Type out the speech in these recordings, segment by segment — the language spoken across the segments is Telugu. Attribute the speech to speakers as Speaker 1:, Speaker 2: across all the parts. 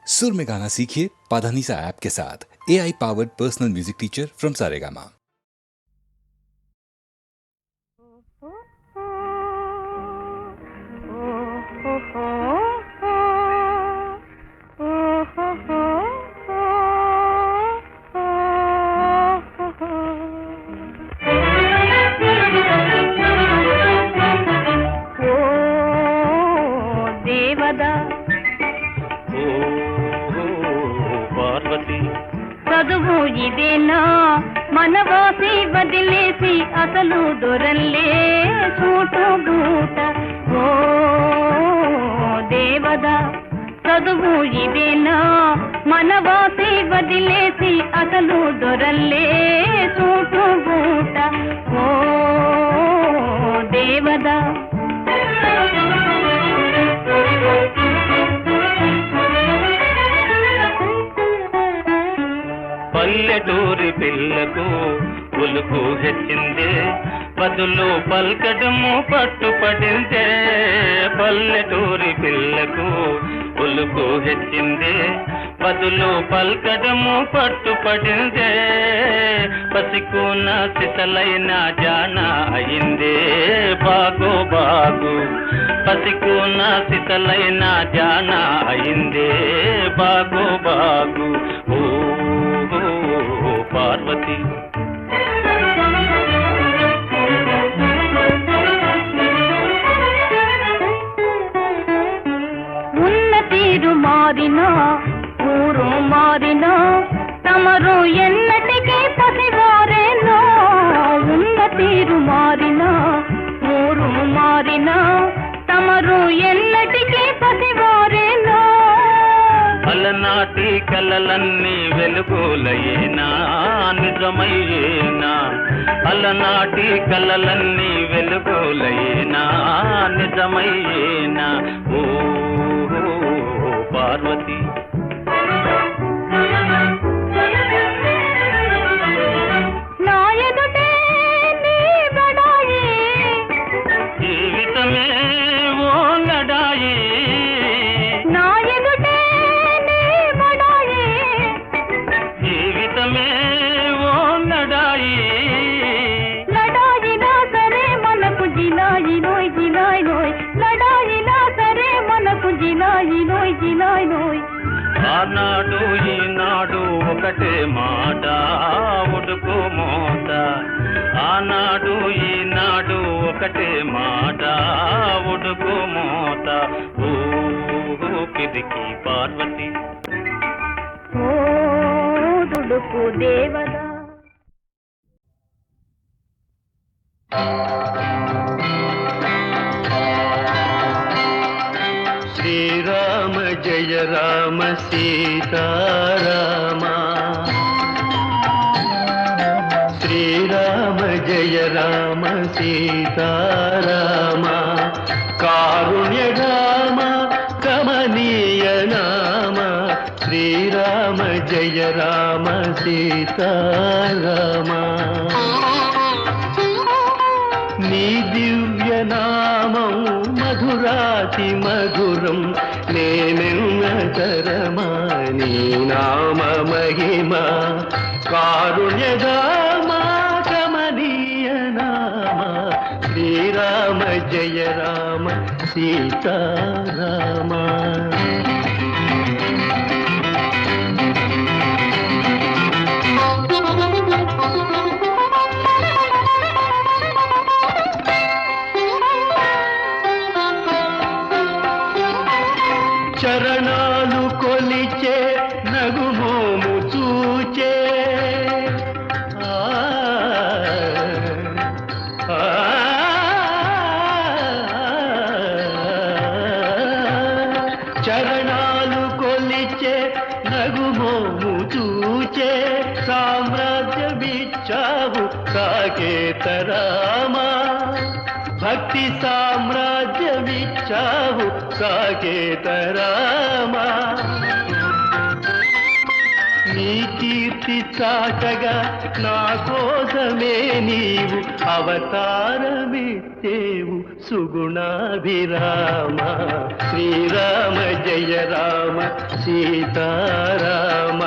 Speaker 1: सुर में गाना सीखिए पाधानीसा ऐप के साथ। AI powered personal music teacher from Saregama.
Speaker 2: చదువు ఇదేనా మనవాసి వదిలేసి అసలు దొరల్లే చూటు బూట ఓ దేవదా చదువు ఇదేనా మనవాసి వదిలేసి అసలు దొరల్లే చూటు బూట ఓ దేవదా
Speaker 3: పల్లెటూరి పిల్లకు ఉలుకు హెచ్చిందే బదులు పల్కడము పట్టుపడిందే పల్లెటూరి పిల్లకు ఉలుకు హెచ్చిందే బదులు పల్కడము పట్టుపడిందే పసికున్న సిసలైన జాన అయిందే బాగు బాగు పసికున్న సిసలైన జాన అయిందే బాగు బాగు ఓ పార్వతి
Speaker 2: ఉన్న తీరు మారినా ఊరు మారినా తమరు ఎన్నటికీ పసివారేనో ఉన్న తీరు మారినా ఊరు మారినా తమరు ఎన్నటికీ పసివారేనో
Speaker 3: అలనాటి కలలన్నీ వెలుగులయేనా నిజమయ్యేనా అలనాటి కలలన్నీ వెలుగులయేనా నిజమయ్యేనా ఓ పార్వతి
Speaker 2: నా ఎదుటే నీ బడాయి
Speaker 3: జీవితమే ఓ లడాయి
Speaker 2: నా ఎదుటే నీ బడాయి
Speaker 3: జీవితమే ఓ లడాయి
Speaker 2: లడాయినా సరే మనకు జిలాయి నోయ్ జిలాయి నోయ్ లడాయినా సరే మనకు జిలాయి నోయ్ జిలాయి నోయ్
Speaker 3: ఆనాడు ఈనాడు ఒకటే మాట ఉడుకు మోత ఆనాడు ఈనాడు ఒకటే మాట ఉడుకు మోత ఓ పిరికి పార్వతి
Speaker 2: ఓ దుడుకు దేవదా
Speaker 3: శ్రీరామ జయ రామ సీతారామ శ్రీరామ జయ రామ సీతారామ కారుణ్య రామ కమనీయ నామ శ్రీరామ జయ రామ సీతారామ నీ దివ్య నామం మధురాతి మధురం నేనెన్న తరమా నీ నామ మహిమ కారుణ్యధామ కమనీయ నామ శ్రీరామ జయ రామ సీతారామ చరణాలు కొలిచే నగుమోము చూచే చరణాలు కొలిచే నగుమోము చూచే సామ్రాజ్యమిచ్చావు సాకేతరామా భక్తి సామ్రాజ్యమిచ్చావు సాకేతరామా నీ నీ కీర్తి చాటగా నా కోసమే నీవు అవతారమిచ్చేవు సుగుణాభిరామ శ్రీరామ జయ రామ సీతారామ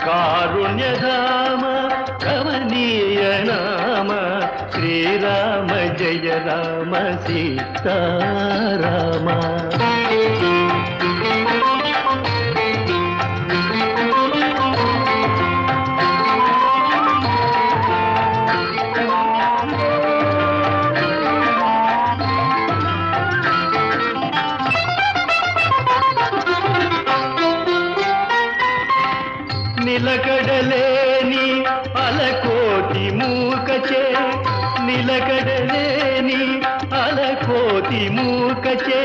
Speaker 3: కారుణ్యధామ కమనీయ నామ శ్రీరామ జయ రామ సీతారామ. నిలకడలేని అలకోటి మూకచే నిలకడలేని అలకోటి మూకచే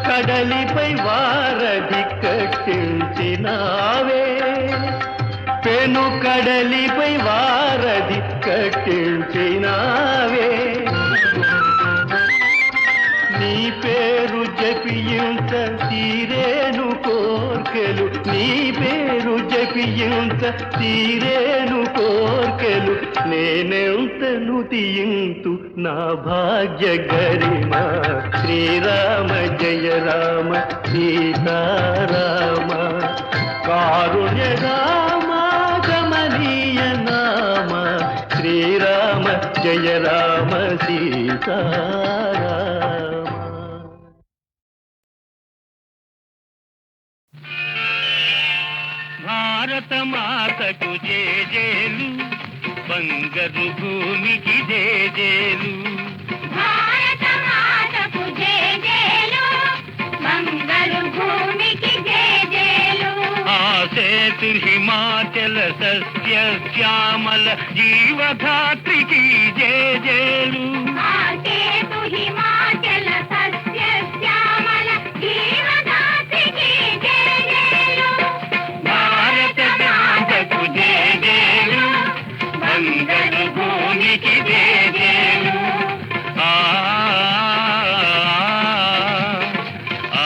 Speaker 3: కడలిపై వారధి కట్టించినావే పెను కడలిపై వారధి కట్టించినావే నీ పేరు జపించ తీరేను కోర్కెలు నీ పేరు జపించ తీరేను కోర్కెలు నేనెంతను తీయింతు నా భాగ్య గరిమ శ్రీరామ జయ రామ సీతారామ కారుణ్య రామ కమనీయ నామ శ్రీరామ జయ రామ సీతారామ. భారత మాతకు జేజేలు బంగారు భూమికి జేజేలు
Speaker 2: భారత మాతకు జేజేలు మంగళ భూమికి జేజేలు
Speaker 3: ఆ సేతు హిమాచల సస్య శ్యామల జీవధాత్రికి జేజేలు
Speaker 2: ఆ సేతు హిమాచల సస్య శ్యామల జీవదాత్రికి జేజేలు
Speaker 3: భారత మాతకు జేజేలు బంగారు భూమికి జేజేలు ఆ ఆ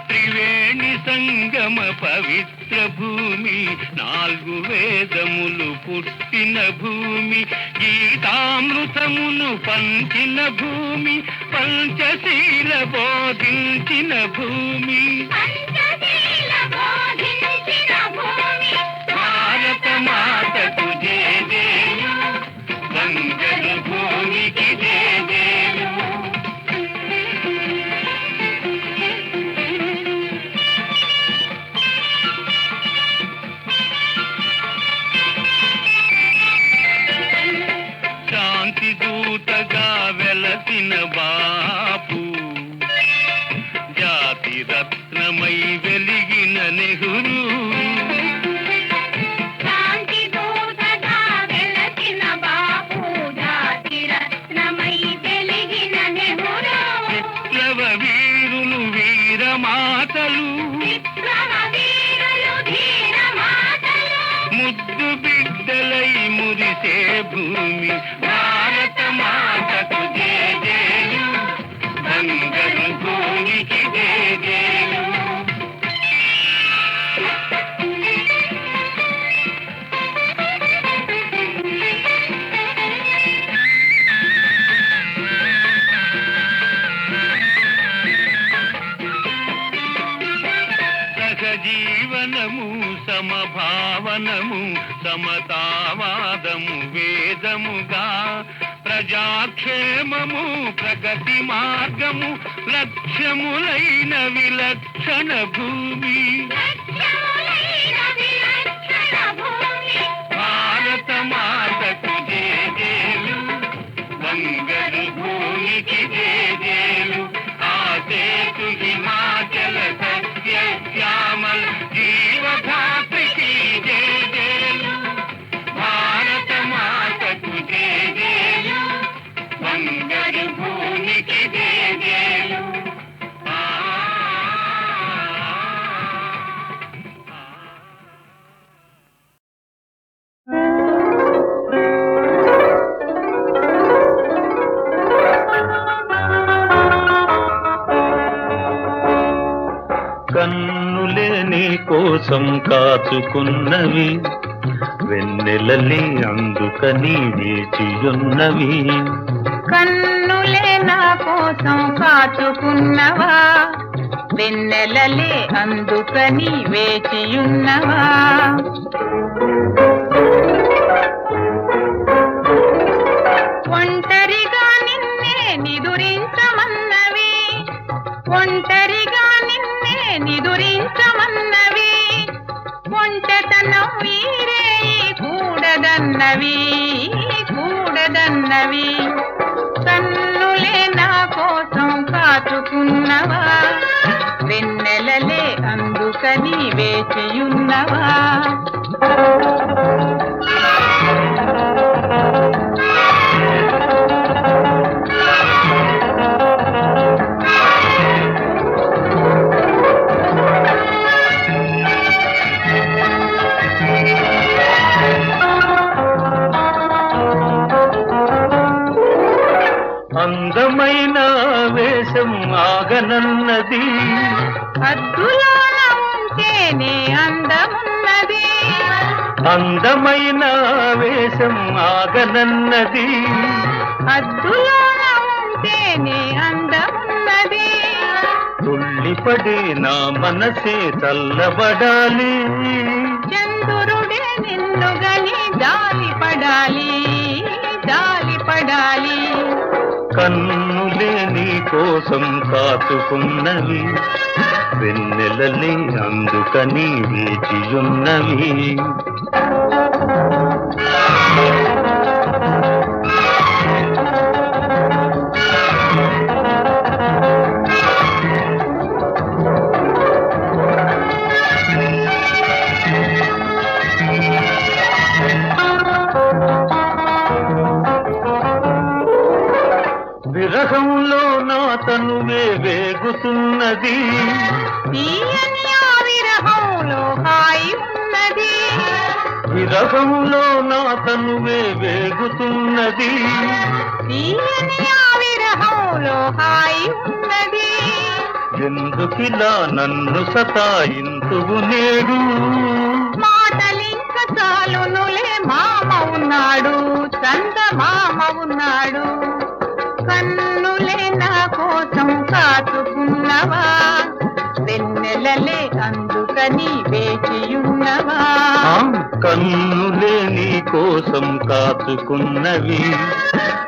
Speaker 3: త్రివేణి సంగమ పవిత్ర భూమి నాలుగు వేదములు పుట్టిన భూమి గీతామృతమును పంచిన భూమి పంచశీల బోధించిన భూమి
Speaker 2: పంచశీల బోధించిన భూమి
Speaker 3: భారత మాతకు జేజేలు బంగారు భూమికి జేజేలు శాంతి దూతగా వెలసిన బాపు జాతి రత్నమై వెలిగిన నెహ్రూ
Speaker 2: శాంతి దూతగా వెలసిన బాపు జాతి రత్నమై వెలిగిన నెహ్రూ
Speaker 3: విప్లవ వీరులు వీరమాతలు
Speaker 2: విప్లవ వీరులు ధీర మాతలు
Speaker 3: ముద్దు బిడ్డలై మురిసే భూమి భారత మాతకు జేజేలు బంగారు భూమికి జేజేలు సహజీవనము సమభావనము సమతావాదము వేదముగా ప్రజాక్షేమము ప్రగతి మార్గము లక్ష్యములైన విలక్షణ భూమి
Speaker 2: లక్ష్యములైన విలక్షణ భూమి
Speaker 3: భారత మాతకు జేజేలు బంగారు భూమికి జేజేలు ఆ సేతు హిమాచల సస్య శ్యామల జీవధాత్రికి జేజేలు భారత మాతకు జేజేలు బంగారు భూమికి జేజేలు
Speaker 4: కోసం కాచుకున్నవి వెన్నెలలి అందుకని వేచియున్నవి.
Speaker 2: కన్నులే నా కోసం కాచుకున్నవా, వెన్నెలలే అందుకని వేచియున్నవా. ఒంటరిగా నిన్నే నిదురించమన్నవి, ఒంటరిగా నిన్నే నిదురించమన్నవి, ఒంటతనం వీరే కూడదన్నవి, కూడదన్నవి. కన్నులే నా కోసం కాచుకున్నవా, వెన్నెలలే అందుకని వేచియున్నవా.
Speaker 4: అందమైన వేషం ఆగనన్నది,
Speaker 2: హద్దులోన ఉంటేనే అందమున్నది.
Speaker 4: అందమైన వేషం ఆగనన్నది,
Speaker 2: హద్దులోన ఉంటేనే అందమున్నది.
Speaker 4: తుళ్ళిపడి నా మనసే చల్లబడాలి,
Speaker 2: చంద్రుడే నిన్ను గని జాలి పడాలి, జాలి పడాలి.
Speaker 4: కన్నులే నీ కోసం కాచుకున్నవి వెన్నెలలే అందుకని వేచియున్నవి. విరహంలో నా తనువే వేగుతున్నది,
Speaker 2: తీయని ఆ విరహంలో హాయి ఉన్నది.
Speaker 4: విరహంలో నా తనువే వేగుతున్నది,
Speaker 2: తీయని ఆ విరహంలో హాయి ఉన్నది.
Speaker 4: ఎందుకిలా నన్ను సతాయింతువు నేడు,
Speaker 2: మాటలింక చాలునులే మామ ఉన్నాడు, చంద మామ ఉన్నాడు. కన్నులే నా కోసం కాచుకున్నవా, వెన్నెలలే అందుకని వేచియున్నవా.
Speaker 4: కన్నులే నీ కోసం కాచుకున్నవి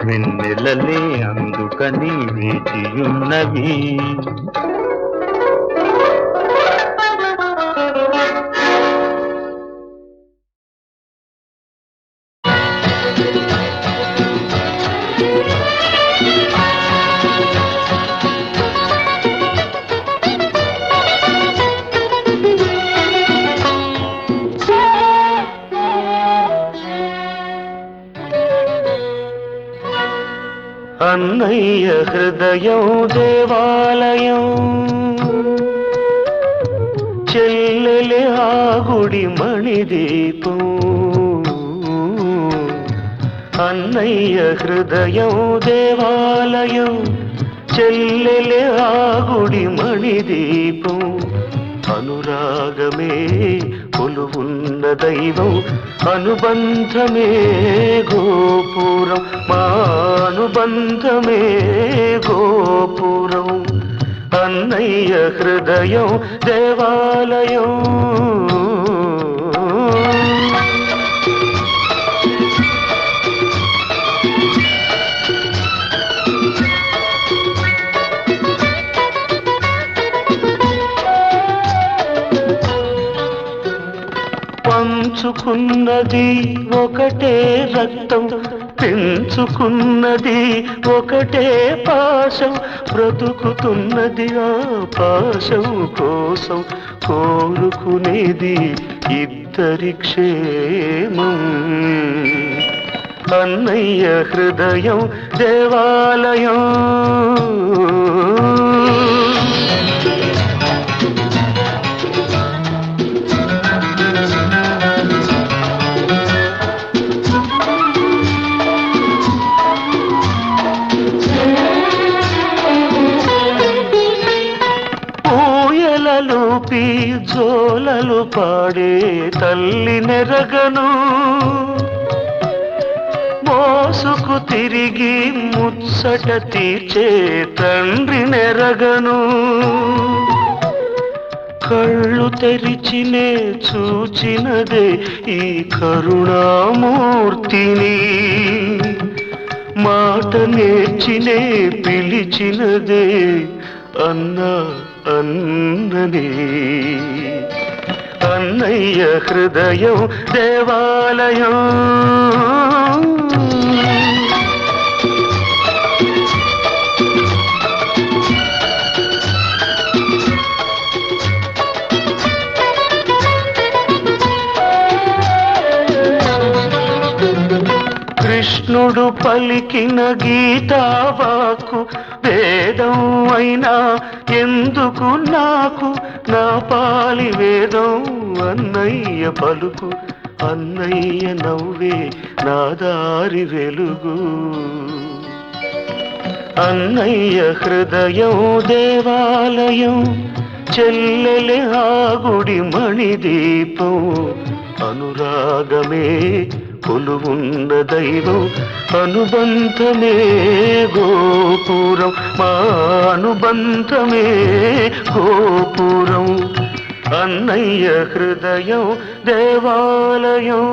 Speaker 4: వెన్నెలలే అందుకని వేచియున్నవి. అన్నయ్య హృదయం దేవాలయం, చెల్లెలి ఆ గుడి మణిదీపం. అన్నయ్య హృదయం దేవాలయం, చెల్లెలి ఆ గుడి మణిదీపం. అనురాగమే కొలువున్న దైవం, అనుబంధమే గోపురం, మా అనుబంధమే గోపురం. అన్నయ్య హృదయం దేవాలయం. పంచుకున్నది ఒకటే రక్తం, పెంచుకున్నది ఒకటే పాశం, బ్రతుకుతున్నది ఆ పాశం కోసం, కోరుకునేది ఇద్దరి క్షేమం. అన్నయ్య హృదయం దేవాలయం. జోలలు పాడే తల్లి నెరగను, మోసుకు తిరిగి ముచ్చట తీర్చే తండ్రి నెరగను. కళ్ళు తెరిచినే చూచినదే ఈ కరుణామూర్తిని, మాట నేర్చినే పిలిచినదే అన్నా అన్నని. అన్నయ్య హృదయం దేవాలయం, కృష్ణుడు పలికిన గీతావాకు వేదం అయినా ఎందుకు నాకు, నా పాలి వేదం అన్నయ్య పలుకు, అన్నయ్య నవ్వే నా దారి వెలుగు. అన్నయ్య హృదయం దేవాలయం, చెల్లెలి ఆ గుడి మణిదీపం, అనురాగమే కొలువున్న దైవం, అనుబంధమే గోపురం, మా అనుబంధమే గోపురం. అన్నయ్య హృదయం దేవాలయం.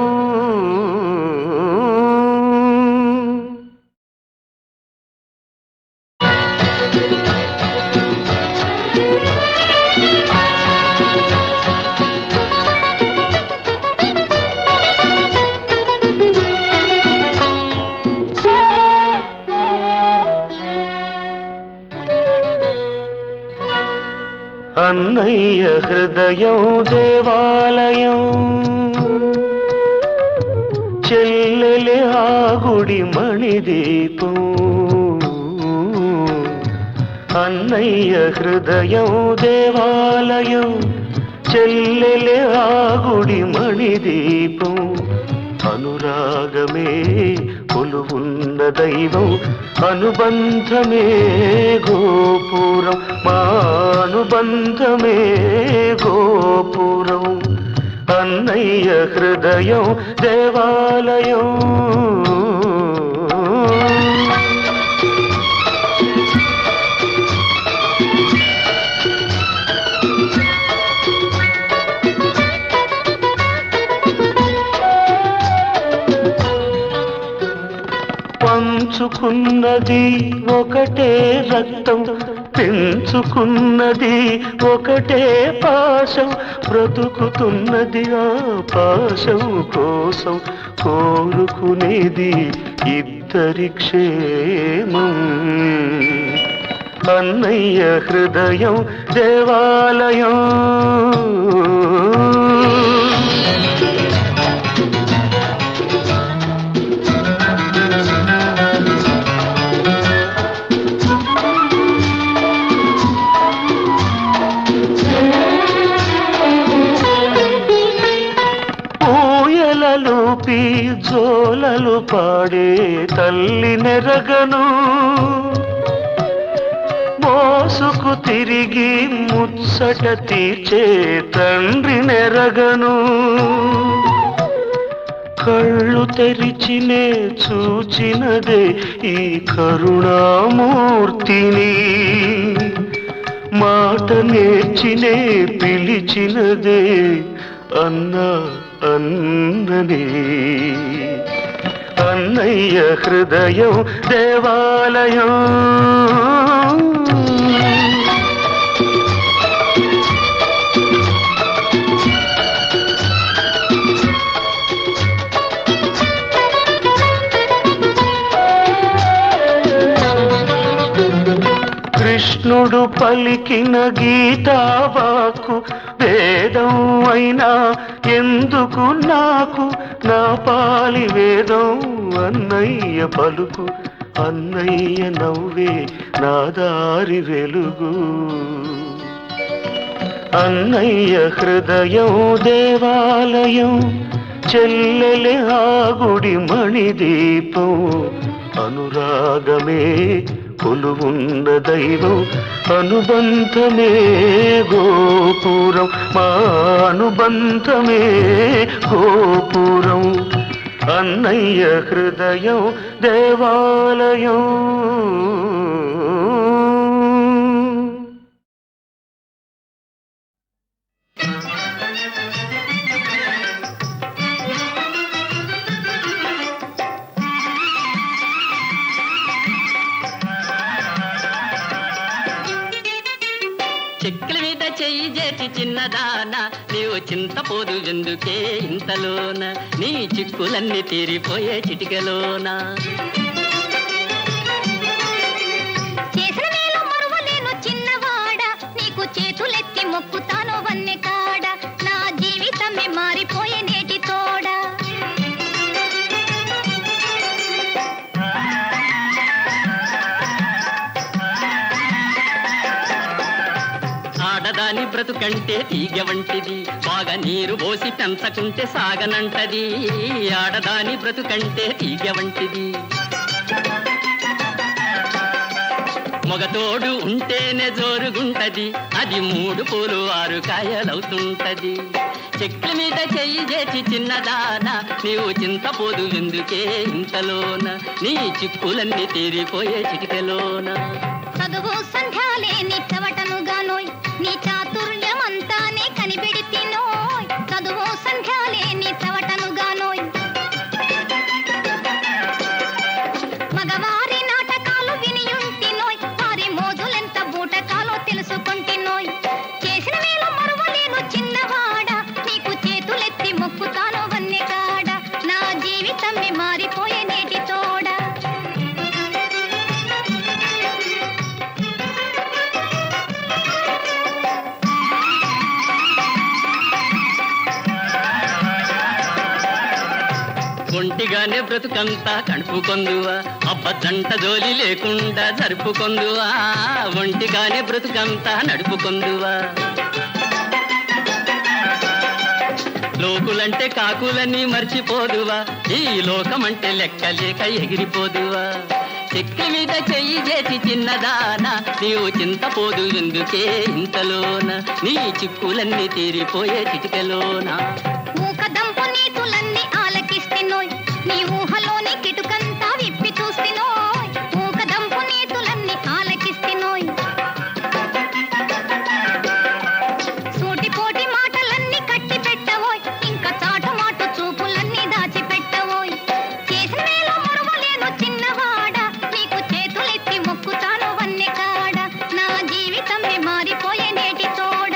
Speaker 4: అన్నయ్య హృదయం దేవాలయం, చెల్లెలి ఆ గుడి మణిదీపం. అన్నయ్య హృదయం దేవాలయం, చెల్లెలి ఆ గుడి మణిదీపం, అనురాగమే కొలువున్న దైవం, అనుబంధమే గోపురం, మా అనుబంధమే గోపురం. అన్నయ్య హృదయం దేవాలయం. పంచుకున్నది ఒకటే రక్తం, పెంచుకున్నది ఒకటే పాశం, బ్రతుకుతున్నది ఆ పాశం కోసం, కోరుకునేది ఇద్దరి క్షేమం. అన్నయ్య హృదయం దేవాలయం. లూపి జోలలు పాడే తల్లి నెరగను, మోసుకు తిరిగి ముచ్చట తీర్చే తండ్రి నెరగను. కళ్ళు తెరిచినే చూచినదే ఈ కరుణామూర్తిని, మాట నేర్చినే పిలిచినదే అన్నా అన్నని. అన్నయ్య హృదయం దేవాలయం. కృష్ణుడు పలికిన గీతావాకు వేదం అయినా ఎందుకు నాకు, నా పాలి వేదం అన్నయ్య పలుకు, అన్నయ్య నవ్వే నా దారి వెలుగు. అన్నయ్య హృదయం దేవాలయం, చెల్లెలి ఆ గుడి మణిదీపం, అనురాగమే కొలువున్న దైవం అనుబంధమే గోపురం మా అనుబంధమే గోపురం అన్నయ్య హృదయం దేవాలయం
Speaker 5: చెక్కల మీద చెయ్యి చేసి చిన్నదానా నీవు చింతపోదు ఎందుకే ఇంతలోన నీ చిక్కులన్నీ తీరిపోయే చిటికలోన
Speaker 2: చేసిన మేలు మరువలేను చిన్నవాడ నీకు చేతులెత్తి మొక్కుతాను వన్నె కాడ నా జీవితమే మారిపోయే నేటి తోడ
Speaker 5: ఆడదాని బ్రతుకంటే తీగ వంటిది బాగా నీరు పోసి పెంచకుంటే సాగనంటది ఆడదాని బ్రతుకంటే తీగ వంటిది మొగతోడు ఉంటేనే జోరుగుంటది అది 3 పూలు 6 కాయలవుతుంటది చెట్ల మీద చెయ్యి చేసి చిన్నదానా నీవు చింతపోదు ఎందుకే ఇంతలోన నీ చిక్కులన్నీ తీరిపోయే చిటికలోన
Speaker 2: చదువు సంధ్యాలే నీ చవటను గానోయ్ నీ చాతుర్యమంతానే కనిపెడితినోయ్ చదువు సంధ్యాలే నీ చవటను గానోయ్ మగవారి నాటకాలు వినియుంటినోయ్ వారి మోజులెంత బూటకాలో తెలుసుకుంటినోయ్ చేసిన మేలు మరువలేను చిన్నవాడ నీకు చేతులెత్తి మొక్కుతాను వన్నె కాడ నా జీవితమే మారిపోయే నేటి తోడ
Speaker 5: ఒంటిగానే బ్రతుకంతా కడుపుకొందువా అబ్బ జంట జోలి లేకుండా జరుపుకొందువా ఒంటిగానే బ్రతుకంతా నడుపుకొందువా లోకులంటే కాకులని మర్చిపోదువా ఈ లోకమంటే లెక్కలేక ఎగిరిపోదువా చెక్క మీద చెయ్యి చేసి చిన్నదానా నీవు చింతపోదు ఎందుకే ఇంతలోన నీ చిక్కులన్నీ తీరిపోయే చిటికలోన
Speaker 2: మూకదంపు నీతులన్నీ ఆలకిస్తినోయ్ నీ ఊహలోని కిటుకంతా విప్పి చూస్తినోయ్ మూకదంపు నీతులన్నీ ఆలకిస్తినోయ్ సూటిపోటి మాటలన్నీ కట్టి పెట్టవోయ్ ఇంకా చాటు మాటు చూపులన్నీ దాచిపెట్టవోయ్ చేసిన మేలు మరువలేను చిన్నవాడ నీకు చేతులెత్తి మొక్కుతాను వన్నె కాడ నా జీవితమే మారిపోయే నేటి తోడ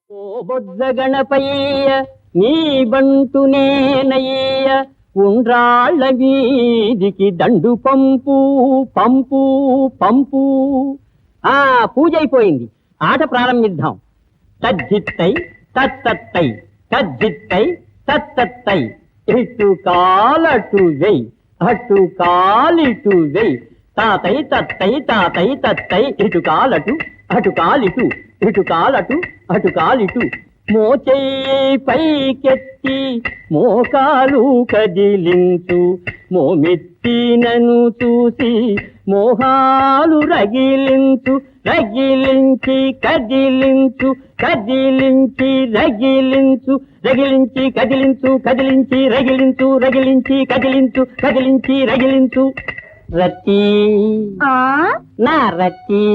Speaker 5: ఓ బొజ్జ గణపయ్య నీ బంటు నేనయ్య ఉండ్రాళ్ళ వీధికి దండు పంపు పంపు పంపు ఆ పూజ అయిపోయింది ఆట ప్రారంభిద్దాం తజ్జిత్తై తత్తత్తై తజ్జిత్తై తత్తత్తై ఇటు కాలటు వెయ్ అటు కాలిటు వెయ్ తాతై తత్తై తాతై తత్తై ఇటు కాలటు అటు కాలిటు ఇటు కాలటు అటు కాలిటు మోచెయ్యి పైకెత్తి మోకాలు కదిలించు మోమెత్తినను చూసి మోహాలు రగిలించు రగిలించి కదిలించు కదిలించి రగిలించు రగిలించి కదిలించు కదిలించి రగిలించు రగిలించి కదిలించు కదిలించి రగిలించు రతి నా రతి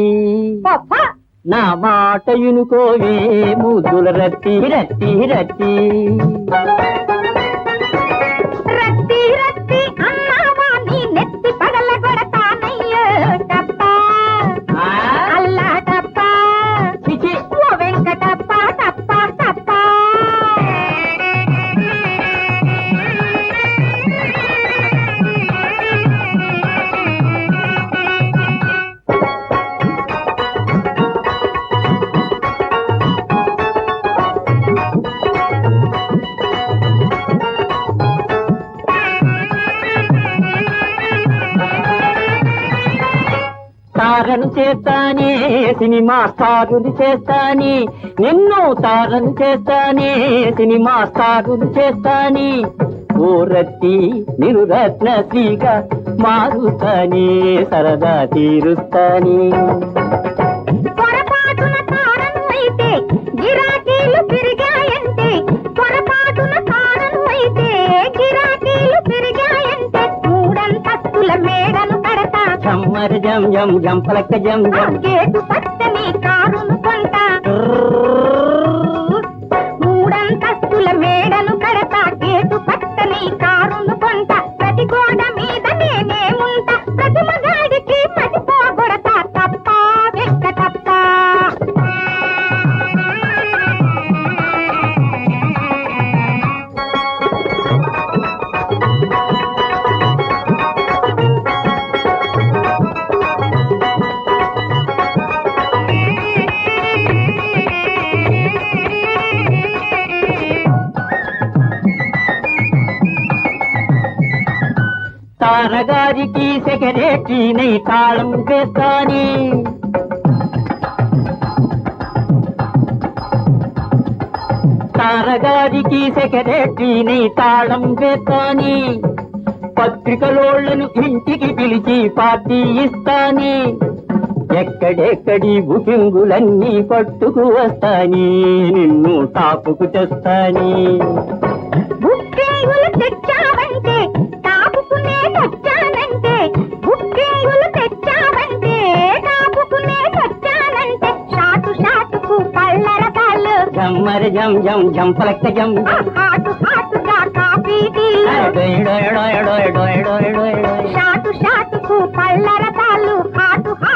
Speaker 5: నా మాట వినుకోవే ముద్దుల రత్తి రత్తి రత్తి
Speaker 2: రత్తి రత్తి అన్నావా నీ నెత్తి పగల కొడతానయ్యో టప్ప అల్లా టప్ప
Speaker 5: చిచి
Speaker 2: ఓ వెంకటప్ప టప్ప టప్ప
Speaker 5: తారను చేస్తానే సినిమా స్టారులు చేస్తాని నిన్ను తారను చేస్తానే సినిమా స్టారులు చేస్తాని ఓ రత్తి నిన్ను రత్నశ్రీగా మారుతాని సరదా తీరుస్తాని
Speaker 2: పొరపాటున తారను అయితే గిరాకీలు పెరిగాయంటే పొరపాటున తారను అయితే గిరాకీలు పెరిగాయంటే మూడంతస్తుల మేడను కడతా
Speaker 5: జమ్మరి జం జం జంపలక్క జం జం
Speaker 2: గేటు పట్టని కారును కొంటా మూడంతస్తుల మేడను కడతా గేటు పట్టని కారును కొంటా ప్రతి గోడ మీద నేనే ఉంటా ప్రతి మగాడికి మతిపోగొడతా తప్ప వెక్క తప్ప
Speaker 5: తారగారికి సెక్రటరీనై తాళం వేస్తాని తారగారికి సెక్రటరీనై తాళం వేస్తాని పత్రికలోళ్లను ఇంటికి పిలిచి పార్టీ ఇస్తాని ఎక్కడెక్కడి బుకింగులన్నీ పట్టుకు వస్తాని నిన్ను టాపుకు తెస్తాని
Speaker 2: బుక్కేయులు తెచ్చావంటే తాపుకునే తెచ్చానంటే బుక్కేయులు తెచ్చావంటే తాపుకునే తెచ్చానంటే షాటుకు కళ్ళర కాళ్ళు
Speaker 5: జమ్మరి జం జం జంపలక్క జం
Speaker 2: హాటుగా కాఫీ షాటుకు కళ్ళర కాళ్ళు హాటుగా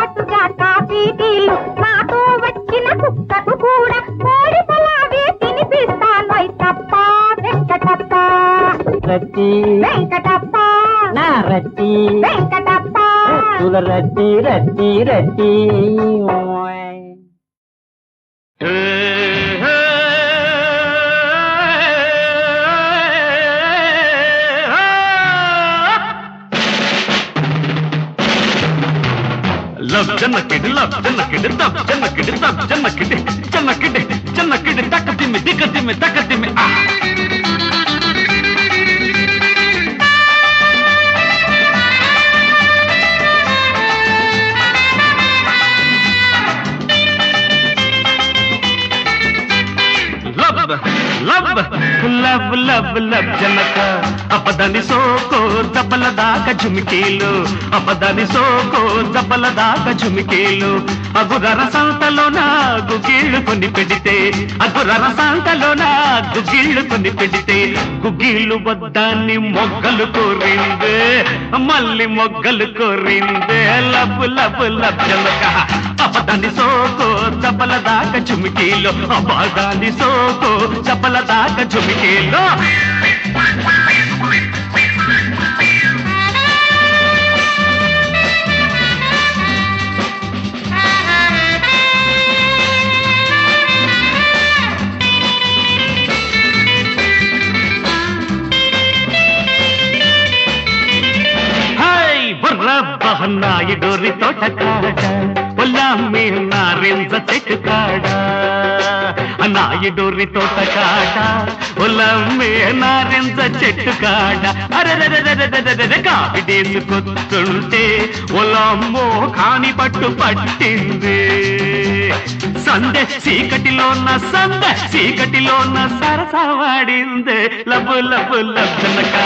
Speaker 2: కాఫీ టీలు నాతో వచ్చిన కుక్కకు కూడా కోడి పలావే తినిపిస్తాను తప్ప వెంకటప్ప
Speaker 5: రత్తి
Speaker 2: వెంకటప్ప
Speaker 5: నా రత్తి
Speaker 2: వెంకటప్ప
Speaker 5: తుల రత్తి రత్తి రత్తి
Speaker 4: లవ్ జన్నకిడి లవ్ జన్నకిడి తప్ జన్నకిడి తప్ జన్నకిడి జన్నకిడి జన్నకిడి తక్కదిమి దిక్కదిమి తక్కదిమి లవ్ లవ్ లవ్ లవ్ జనక అపదని సోకో దబ్బల దాకా జుమికీలు అపదని సోకో దబ్బల దాకా జుమికీలు అగురర సంతలోన గుగిళ్ళు కొని పెడితే అగురర సంతలోన గుగిళ్ళు కొని పెడితే గుగిళ్ళు వద్దాన్ని మొగ్గలు కోరిందే మళ్ళీ మొగ్గలు కోరిందే లవ్ లవ్ లవ్ జనక అపదని సోకో దబ్బల దాకా జుమికీలు అపదాని సోకో చపల దాకా జుమికీలు నాయుడోరి తోట కాడ పొల్లమ్మి నారింజ చెట్టు కాడ నాయుడోరి తోట కాడ పొల్లమ్మి నారింజ చెట్టు కాడ అరెరెరెరెరెరెరె కావిడేసుకొస్తుంటే ఒలమ్మో కాని పట్టు పట్టింది సందె చీకటిలోన సరసవాడిందే లబు లబు లబ్బనక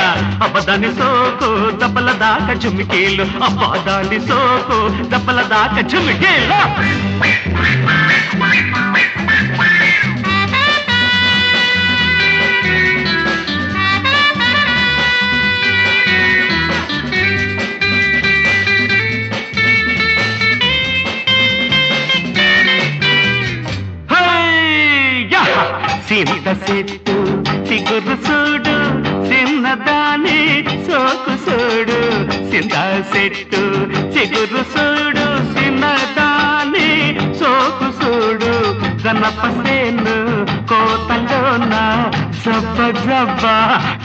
Speaker 4: అపదాని సోకు దబ్బల దాకా జుమికీలు అపదాని సోకు దబ్బల దాకా జుమికీలు సింత చెట్టు చిగురు చూడు చిన్నదాని సోకు చూడు సింత చెట్టు చిగురు చూడు చిన్నదాని సోకు చూడు గణపసేను కోతలోన జబ్బ జబ్బ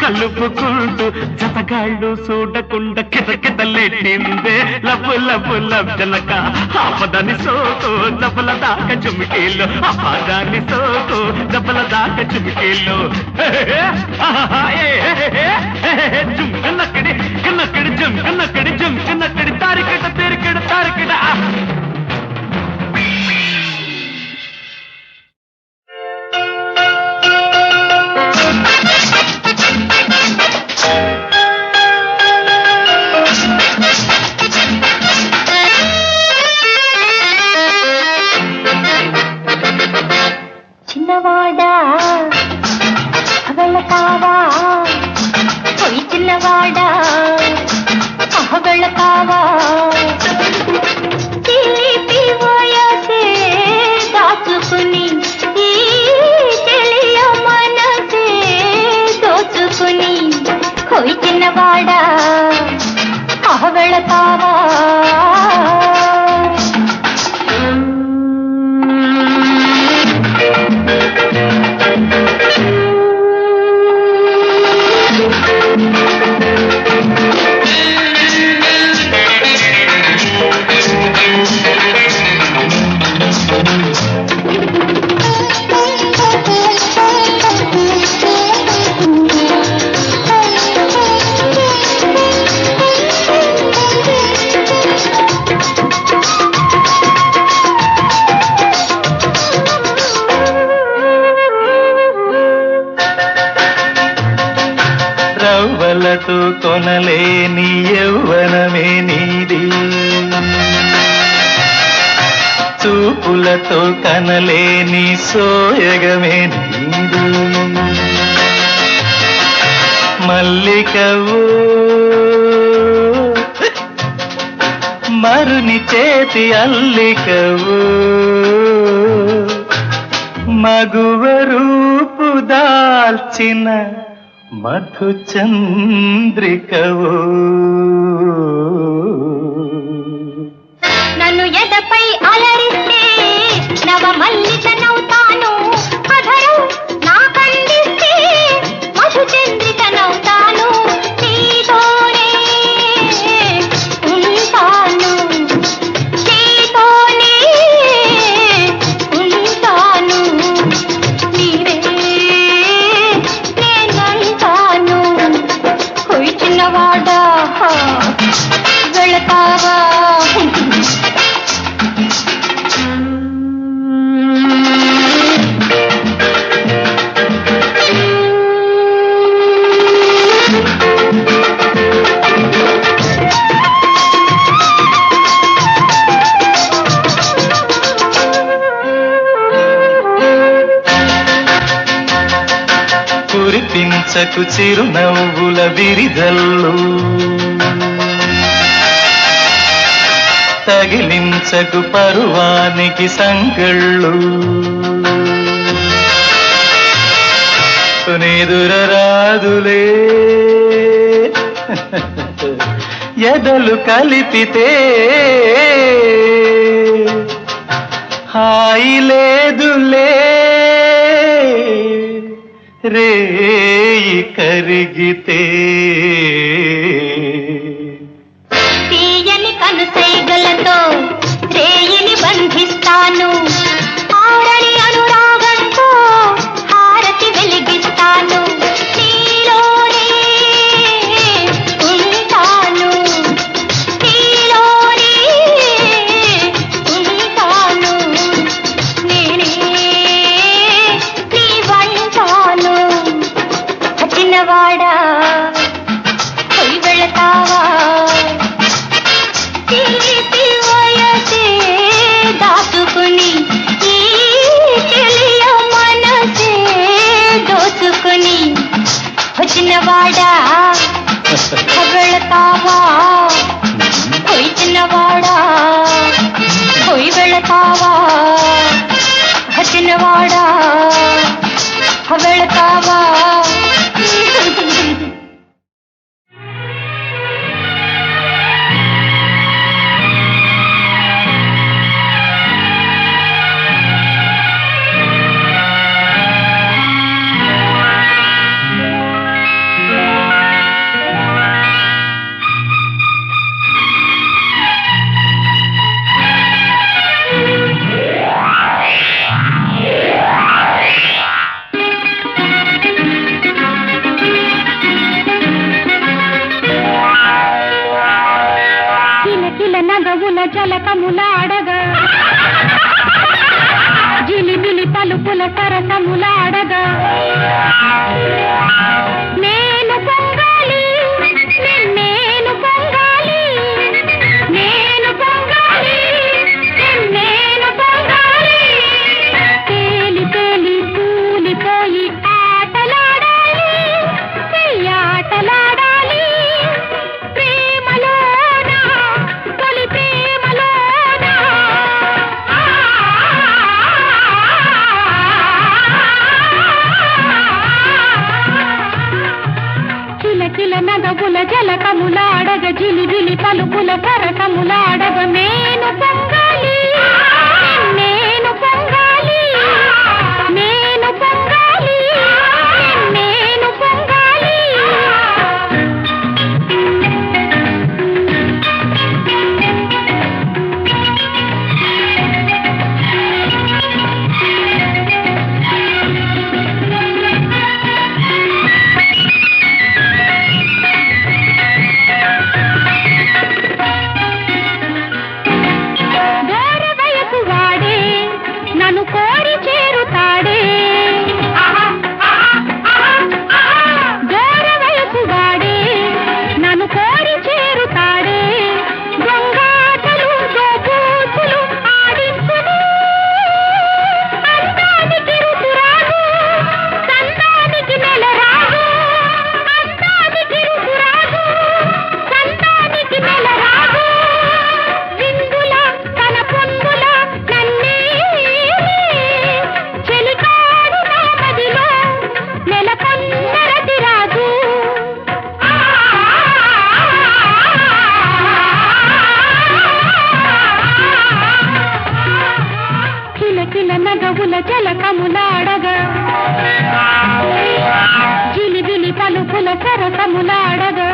Speaker 4: కలుపుకుంటూ జతగాళ్ళు చూడకుండా కితకితలెట్టిందే లబ్బు లబ్బు లబ్జనక ఆపదని సోకు జబ్బల దాకా చుమికీలు ఆపదాని సోకు జబ్బల దాకా చుమికీలు జుమ్కన్నక్కడి కన్నక్కడి జుమ్కన్నక్కడి జుమ్కన్నక్కడి తారికట తేరికడ తారికడ
Speaker 2: చిన్నవాడా వెళతావా పోయి చిన్నవాడా వెళతావా తీపి వయసే దాచుకుని ఈ తెలియ మనసే దోచుకుని పోయి చిన్నవాడా వెళతావా
Speaker 6: రవ్వలతో కొనలేని యౌవనమే నీది చూపులతో కనలేని సోయగమే నీది మల్లికవు మరుని చేతి అల్లికవు మగువ రూపు దాల్చిన మధు చంద్రికవు
Speaker 2: నన్ను ఎదపై అలరిస్తే నవ మల్లికనవుతాను అధరం నా కండిస్తే మధు చంద్రికనవుతాను నీతోనే ఉంటాను నీతోనే ఉంటాను నీవే నేనంటాను పోయి చిన్నవాడా వెళతావా
Speaker 6: కురిపించకు చిరునవ్వుల విరిజల్లు తగిలించకు పరువానికి సంకళ్ళు నిదురరాదులే ఎదలు కలిపితే హాయి లేదులే రేయి కరిగితే
Speaker 2: తీయని కనుసైగలతో రేయిని బంధిస్తాను ఆరని అనురాగంతో హారతి వెలిగిస్తాను నీలోనే ఉంటాను నీలోనే ఉంటాను నేనే నీ వంటాను చిన్నవాడా పోయి వెళతావా తీపి వయసే దాచుకుని ఈ తెలియ మనసే దోచుకుని చిన్నవాడా వెళతావా పోయి చిన్నవాడా పోయి వెళతావా చిన్నవాడా వెళతావా నేను పొంగాలి నేను పొంగాలి నేను పొంగాలి నేను పొంగాలి తేలి తేలి కూలిపోయి ఆటలాడాలి ఆటలాడాలి ప్రేమలోన తొలి ప్రేమలోన కిలకిల నగవుల జలకములాడగ జిలిబిలి పలుకుల సరసములాడగ నేను పొంగాలి నేను పొంగాలి నేను పొంగాలి నేను పొంగాలి దూర వయసు వాడే నన్ను కోరి చేరుతాడే దూర వయసు వాడే నన్ను కోరి చేరుతాడే దొంగాటలు దోబూతులు ఆడించును అందానికి ఋతురాగు సంతానికి నెల రాగు అందానికి ఋతురాగు సంతానికి నెల రాగు విందుల తన పొందుల నన్నే చెలికాడు నా మదిలో నెలకొన్నరతి రాజు కిలకిల నగవుల జలకములాడగా జిలిబిలి పలుకుల సరసములాడగా